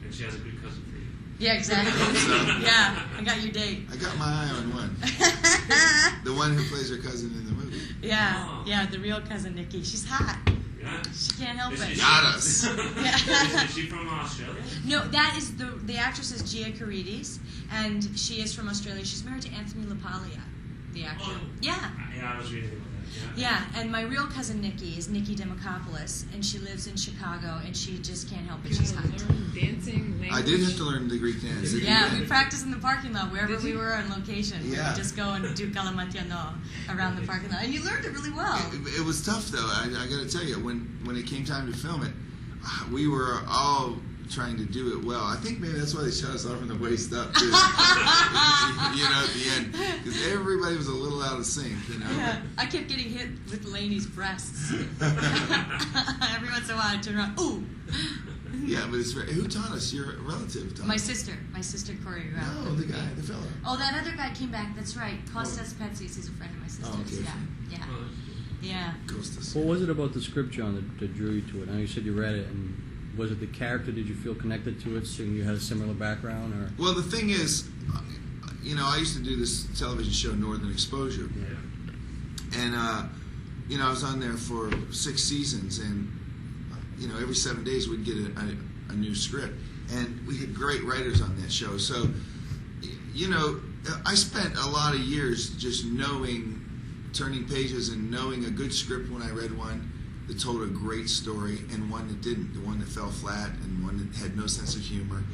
And she has a good cousin for you. Yeah, exactly. Yeah, I got your date. I got my eye on one. The one who plays her cousin in the movie. Yeah, Oh. yeah, the real cousin Nikki. She's hot. Yeah. She can't help it. Got us. Is she from Australia? No, that is the actress is Gia Carides, and she is from Australia. She's married to Anthony LaPaglia, the actor. Oh. Yeah. Yeah, I was reading about that. Yeah, and my real cousin Nikki is Nikki Demokopoulos, and she lives in Chicago, and she just can't help it. She's hot. Learn dancing language. I did have to learn the Greek dance. Yeah, we practiced in the parking lot wherever we were on location. Yeah. We just go and do Kalamatiano around the parking lot, and you learned it really well. It was tough though. I got to tell you, when it came time to film it, we were all trying to do it well. I think maybe that's why they shot us off from the waist up, too. At the end, because everybody was a little out of sync. Yeah, I kept getting hit with Lainey's breasts. Every once in a while, I turn around. Ooh. Yeah, but it's who taught us? Your relative taught us. My sister choreographed. No, the guy, the fellow. Oh, that other guy came back. That's right, Kostas Petsis. He's a friend of my sister's. Oh, okay. Yeah. Oh, Yeah. Kostas. What was it about the script, John, that drew you to it? I know you said you read it, and was it the character? Did you feel connected to it, seeing you had a similar background? Or Well, the thing is, I used to do this television show, Northern Exposure. Yeah. And, I was on there for 6 seasons, and, every 7 days we'd get a new script. And we had great writers on that show. So, I spent a lot of years just turning pages and knowing a good script when I read one that told a great story, and one that didn't, the one that fell flat, and one that had no sense of humor.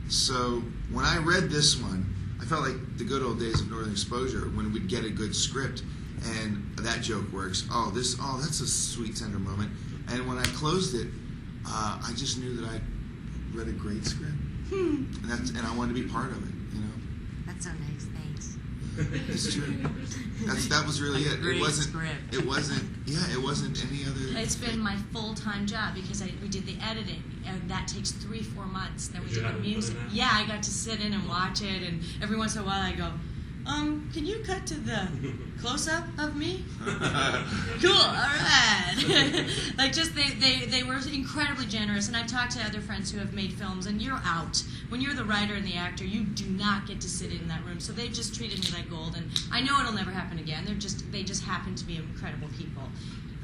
So when I read this one, I felt like the good old days of Northern Exposure, when we'd get a good script and that joke works. That's a sweet, tender moment. And when I closed it, I just knew that I read a great script, and I wanted to be part of it. That's so nice. Thanks. It's true. That was really it. Great It wasn't. script. It wasn't. Yeah, it wasn't any other. It's been my full-time job because we did the editing, and that takes 3-4 months. Then we Did you did the have to put music. in that? Yeah, I got to sit in and watch it, and every once in a while I go, can you cut to the close-up of me? Cool, all right. They were incredibly generous, and I've talked to other friends who have made films, and you're out. When you're the writer and the actor, you do not get to sit in that room. So they just treated me like gold, and I know it'll never happen again. They just happen to be incredible people.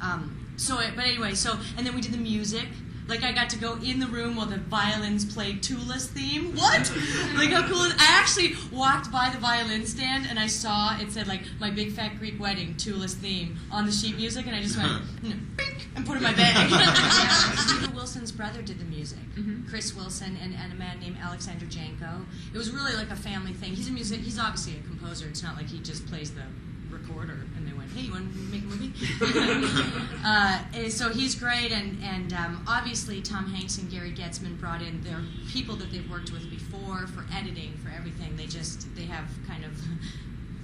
But anyway, and then we did the music. Like, I got to go in the room while the violins played Tula's theme. What? Like, how cool is I actually walked by the violin stand, and I saw it said, like, My Big Fat Greek Wedding, Tula's theme, on the sheet music, and I just went, bink, and put it in my bag. Stephen Wilson's brother did the music. Mm-hmm. Chris Wilson and a man named Alexander Janko. It was really like a family thing. He's obviously a composer. It's not like he just plays the recorder and they went, hey, you want to make a movie? So he's great, and obviously Tom Hanks and Gary Getzman brought in their people that they've worked with before for editing, for everything. They have kind of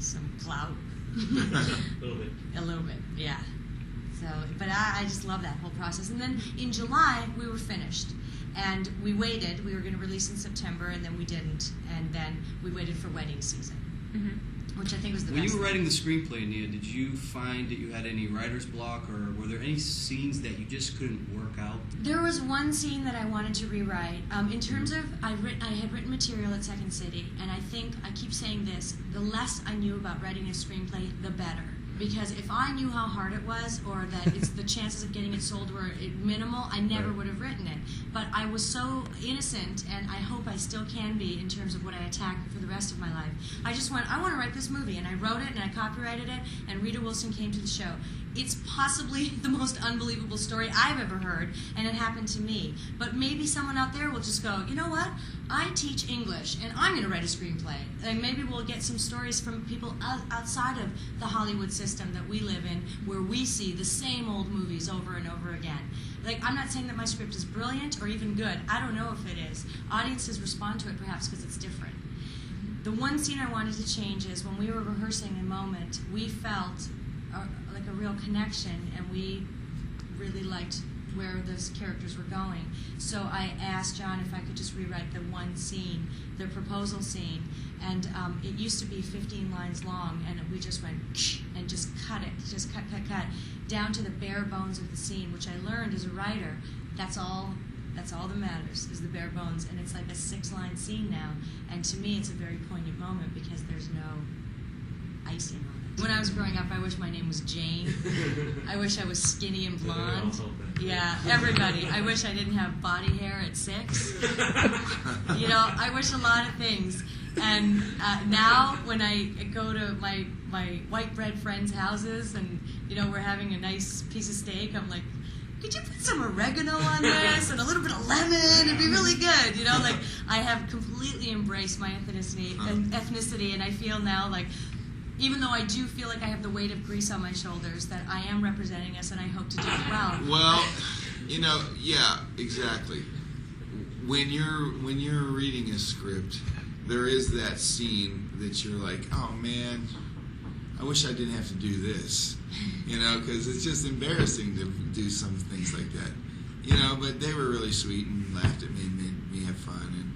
some clout. A little bit, yeah. So, but I just love that whole process. And then in July, we were finished. And we waited. We were going to release in September, and then we didn't. And then we waited for wedding season. Mm-hmm. Which I think was the best. When you were writing the screenplay, Nia, did you find that you had any writer's block, or were there any scenes that you just couldn't work out? There was one scene that I wanted to rewrite. In terms of, I had written material at Second City, and I think, I keep saying this, the less I knew about writing a screenplay, the better. Because if I knew how hard it was, or that it's the chances of getting it sold were minimal, I never would have written it. But I was so innocent, and I hope I still can be in terms of what I attack for the rest of my life. I just went, I want to write this movie, and I wrote it, and I copyrighted it, and Rita Wilson came to the show. It's possibly the most unbelievable story I've ever heard, and it happened to me. But maybe someone out there will just go, you know what? I teach English, and I'm going to write a screenplay. And maybe we'll get some stories from people outside of the Hollywood system that we live in, where we see the same old movies over and over again. Like, I'm not saying that my script is brilliant or even good. I don't know if it is. Audiences respond to it perhaps because it's different. The one scene I wanted to change is when we were rehearsing a moment, we felt like a real connection, and we really liked where those characters were going. So I asked John if I could just rewrite the one scene, the proposal scene, and it used to be 15 lines long, and we just went and just cut it, just cut, down to the bare bones of the scene, which I learned as a writer, that's all That's all that matters, is the bare bones. And it's like a 6-line scene now. And to me, it's a very poignant moment because there's no icing on it. When I was growing up, I wish my name was Jane. I wish I was skinny and blonde. Yeah, everybody. I wish I didn't have body hair at 6. You know, I wish a lot of things. And now when I go to my white bread friends' houses and, you know, we're having a nice piece of steak, I'm like, could you put some oregano on this and a little bit of lemon? It'd be really good. You know, like I have completely embraced my ethnicity, and I feel now like, even though I do feel like I have the weight of Greece on my shoulders, that I am representing us, and I hope to do it well. Well, you know, yeah, exactly. When you're reading a script, there is that scene that you're like, oh man, I wish I didn't have to do this, you know, because it's just embarrassing to do some things like that, you know. But they were really sweet and laughed at me and made me have fun.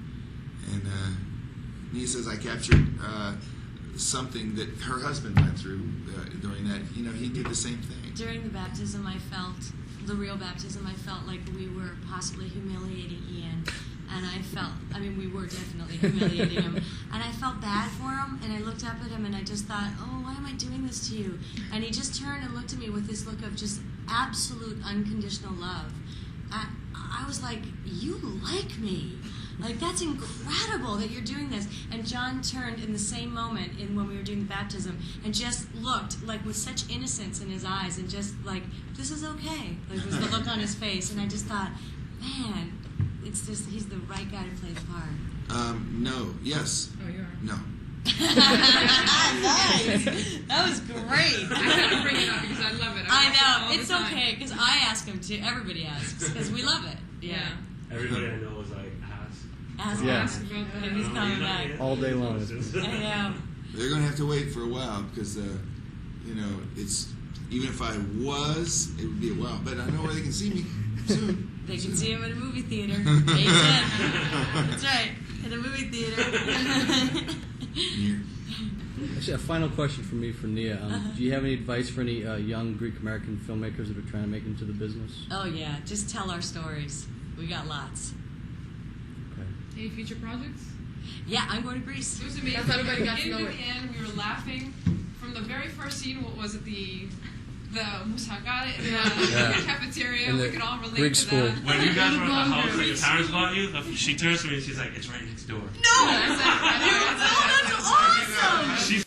And Nia says I captured something that her husband went through during that. You know, he did the same thing. During the baptism, the real baptism, I felt like we were possibly humiliating Ian. And we were definitely humiliating him. And I felt bad for him, and I looked up at him, and I just thought, oh, why am I doing this to you? And he just turned and looked at me with this look of just absolute unconditional love. I was like, you like me. Like, that's incredible that you're doing this. And John turned in the same moment when we were doing the baptism and just looked, like, with such innocence in his eyes and just, like, this is okay. Like, was the look on his face. And I just thought, man, it's just, he's the right guy to play the part. No. Yes. Oh, you are? No. Nice. That was great. I had to bring it up because I love it. I watch it know. all It's the time. okay, because I ask him to. Everybody asks, because we love it. Yeah. Everybody I know was like, Ask Yeah. Ask about and that. he's coming back. All day long. I know. They're going to have to wait for a while because, you know, it's, even if I was, it would be a while. But I know where they can see me soon. They can see him in a movie theater. 8:10. That's right. In a movie theater. Here. Actually, a final question for me for Nia. Do you have any advice for any young Greek American filmmakers that are trying to make it into the business? Oh, yeah. Just tell our stories. We got lots. Okay. Any future projects? Yeah, I'm going to Greece. It was amazing. That's everybody got to Beginning know to it. the end, we were laughing from the very first scene. What was it? The moussaka in the Yeah. cafeteria. In We the could all relate Greek to school. that. When you guys were at the house that your parents bought you, she turns to me and she's like, it's right next door. No! I said, That's awesome! She's